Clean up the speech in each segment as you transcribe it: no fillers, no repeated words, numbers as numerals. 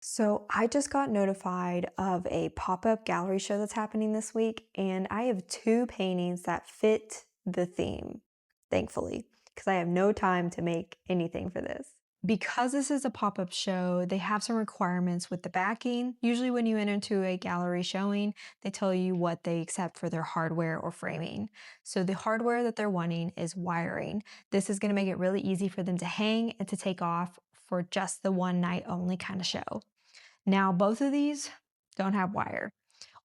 So I just got notified of a pop-up gallery show that's happening this week, and I have two paintings that fit the theme, thankfully, because I have no time to make anything for this. Because this is a pop-up show, they have some requirements with the backing. Usually when you enter into a gallery showing, they tell you what they accept for their hardware or framing. So the hardware that they're wanting is wiring. This is going to make it really easy for them to hang and to take off for just the one night only kind of show. Now, both of these don't have wire.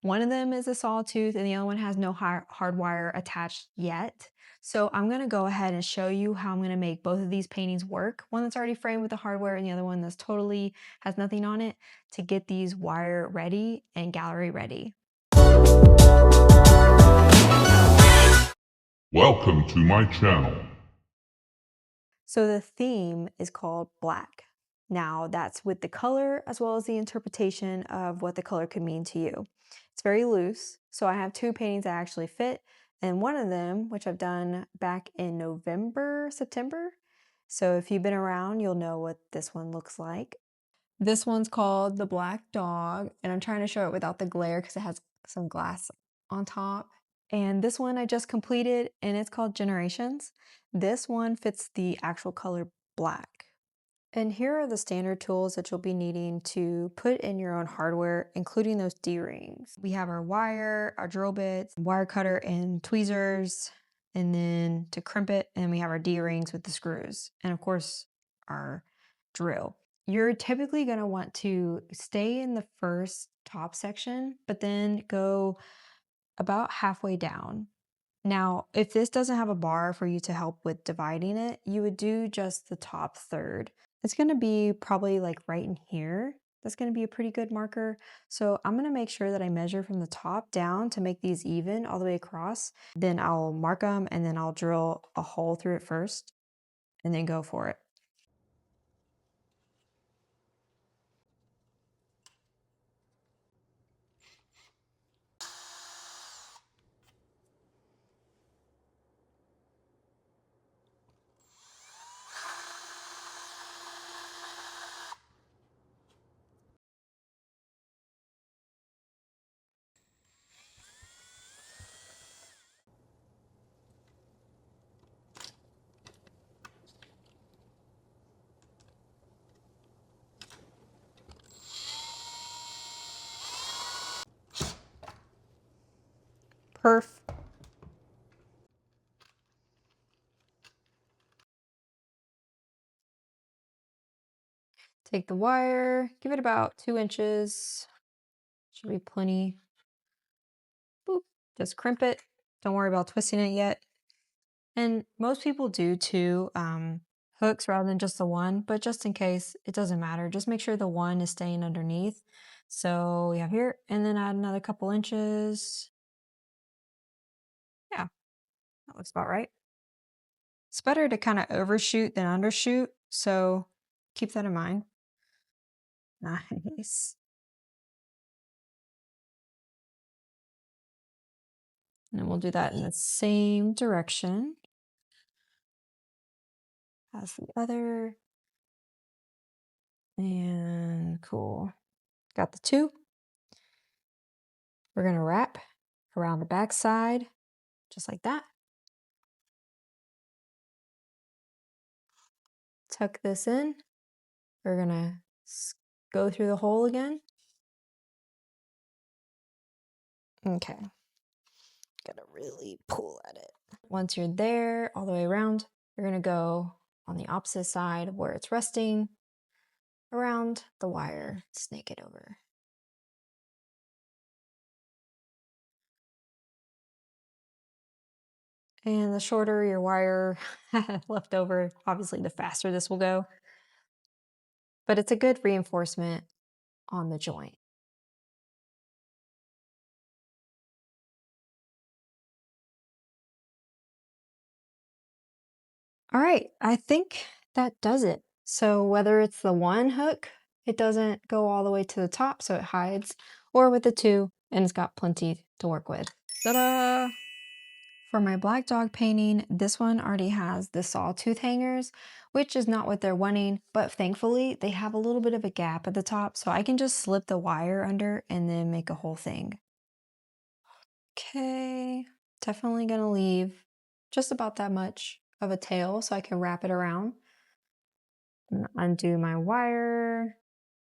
One of them is a sawtooth and the other one has no hard wire attached yet. So I'm gonna go ahead and show you how I'm gonna make both of these paintings work. One that's already framed with the hardware and the other one that's totally has nothing on it, to get these wire ready and gallery ready. Welcome to my channel. So the theme is called black. Now that's with the color as well as the interpretation of what the color could mean to you. It's very loose. So I have two paintings that actually fit, and one of them, which I've done back in November, September. So if you've been around, you'll know what this one looks like. This one's called The Black Dog, and I'm trying to show it without the glare because it has some glass on top. And this one I just completed, and it's called Generations. This one fits the actual color black. And here are the standard tools that you'll be needing to put in your own hardware, including those D-rings. We have our wire, our drill bits, wire cutter and tweezers, and then to crimp it, and we have our D-rings with the screws, and of course, our drill. You're typically going to want to stay in the first top section, but then go about halfway down. Now, if this doesn't have a bar for you to help with dividing it, you would do just the top third. It's going to be probably like right in here. That's going to be a pretty good marker. So I'm going to make sure that I measure from the top down to make these even all the way across. Then I'll mark them and then I'll drill a hole through it first and then go for it. Perf. Take the wire, give it about 2 inches. Should be plenty. Boop. Just crimp it. Don't worry about twisting it yet. And most people do two hooks rather than just the one, but just in case, it doesn't matter. Just make sure the one is staying underneath. So we have here, and then add another couple inches. Yeah, that looks about right. It's better to kind of overshoot than undershoot, so keep that in mind. Nice. And we'll do that in the same direction as the other. And cool. Got the two. We're gonna wrap around the back side, just like that. Tuck this in. We're gonna go through the hole again. Okay. Gotta really pull at it. Once you're there, all the way around, you're gonna go on the opposite side where it's resting, around the wire, snake it over. And the shorter your wire left over, obviously the faster this will go. But it's a good reinforcement on the joint. All right, I think that does it. So whether it's the one hook, it doesn't go all the way to the top so it hides, or with the two and it's got plenty to work with. Ta-da! For my black dog painting, this one already has the sawtooth hangers, which is not what they're wanting, but thankfully they have a little bit of a gap at the top, so I can just slip the wire under and then make a whole thing. Okay, definitely gonna leave just about that much of a tail so I can wrap it around. And undo my wire,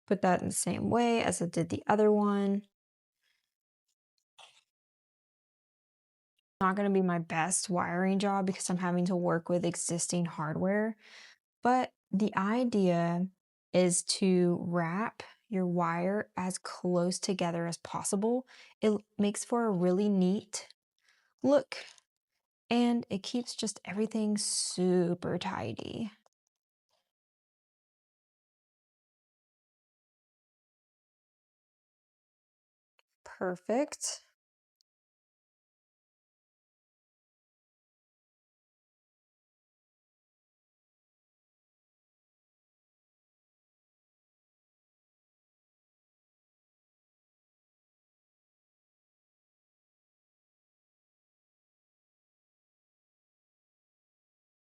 put that in the same way as I did the other one. Not gonna be my best wiring job because I'm having to work with existing hardware, but the idea is to wrap your wire as close together as possible. It makes for a really neat look and it keeps just everything super tidy. Perfect.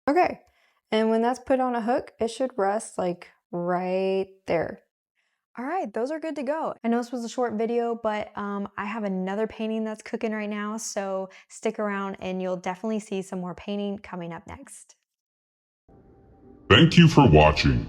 Okay. And when that's put on a hook, it should rest like right there. All right, those are good to go. I know this was a short video, but I have another painting that's cooking right now, so stick around and you'll definitely see some more painting coming up next. Thank you for watching.